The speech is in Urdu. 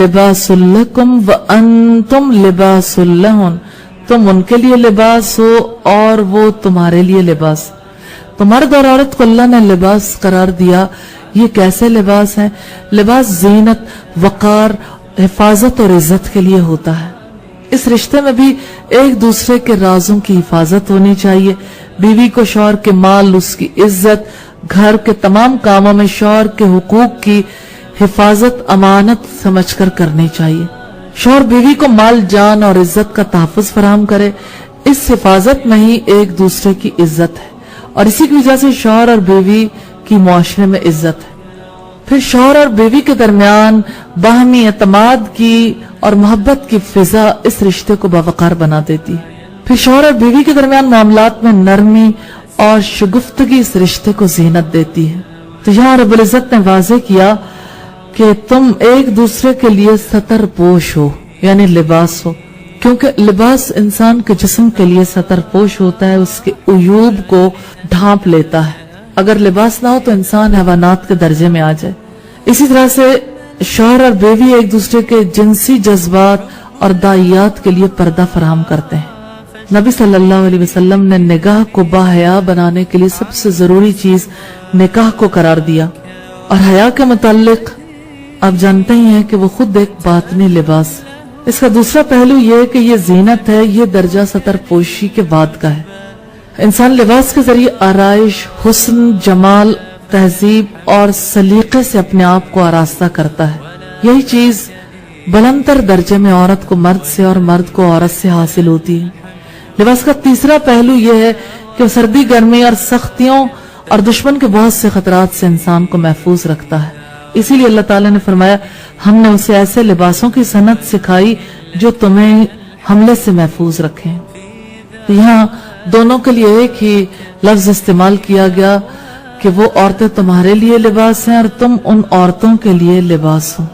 لباس لکم وانتم لباس لہن، تم ان کے لیے لباس ہو اور وہ تمہارے لیے لباس۔ تو مرد اور عورت کو اللہ نے لباس قرار دیا۔ یہ کیسے لباس ہیں؟ لباس زینت، وقار، حفاظت اور عزت کے لیے ہوتا ہے۔ اس رشتے میں بھی ایک دوسرے کے رازوں کی حفاظت ہونی چاہیے۔ بیوی کو شوہر کے مال، اس کی عزت، گھر کے تمام کاموں میں شوہر کے حقوق کی حفاظت امانت سمجھ کر کرنی چاہیے۔ شوہر بیوی کو مال، جان اور عزت کا تحفظ فراہم کرے۔ اس حفاظت میں ہی ایک دوسرے کی عزت ہے، اور اسی کی وجہ سے شوہر اور بیوی کی معاشرے میں عزت ہے۔ پھر شوہر اور بیوی کے درمیان باہمی اعتماد کی اور محبت کی فضا اس رشتے کو باوقار بنا دیتی ہے۔ پھر شوہر اور بیوی کے درمیان معاملات میں نرمی اور شگفتگی اس رشتے کو زینت دیتی ہے۔ تو یہاں رب العزت نے واضح کیا کہ تم ایک دوسرے کے لیے ستر پوش ہو، یعنی لباس ہو، کیونکہ لباس انسان کے جسم کے لیے ستر پوش ہوتا ہے، اس کے عیوب کو ڈھانپ لیتا ہے۔ اگر لباس نہ ہو تو انسان حیوانات کے درجے میں آ جائے۔ اسی طرح سے شوہر اور بیوی ایک دوسرے کے جنسی جذبات اور داعیات کے لیے پردہ فراہم کرتے ہیں۔ نبی صلی اللہ علیہ وسلم نے نگاہ کو باحیا بنانے کے لیے سب سے ضروری چیز نکاح کو قرار دیا، اور حیا کے متعلق آپ جانتے ہی ہیں کہ وہ خود ایک باطنی لباس ہے۔ اس کا دوسرا پہلو یہ ہے کہ یہ زینت ہے، یہ درجہ ستر پوشی کے بعد کا ہے۔ انسان لباس کے ذریعے آرائش، حسن، جمال، تہذیب اور سلیقے سے اپنے آپ کو آراستہ کرتا ہے۔ یہی چیز بلندتر درجے میں عورت کو مرد سے اور مرد کو عورت سے حاصل ہوتی ہے۔ لباس کا تیسرا پہلو یہ ہے کہ وہ سردی، گرمی اور سختیوں اور دشمن کے بہت سے خطرات سے انسان کو محفوظ رکھتا ہے۔ اسی لیے اللہ تعالیٰ نے فرمایا ہم نے اسے ایسے لباسوں کی صنعت سکھائی جو تمہیں حملے سے محفوظ رکھیں۔ یہاں دونوں کے لیے ایک ہی لفظ استعمال کیا گیا کہ وہ عورتیں تمہارے لیے لباس ہیں اور تم ان عورتوں کے لیے لباس ہو۔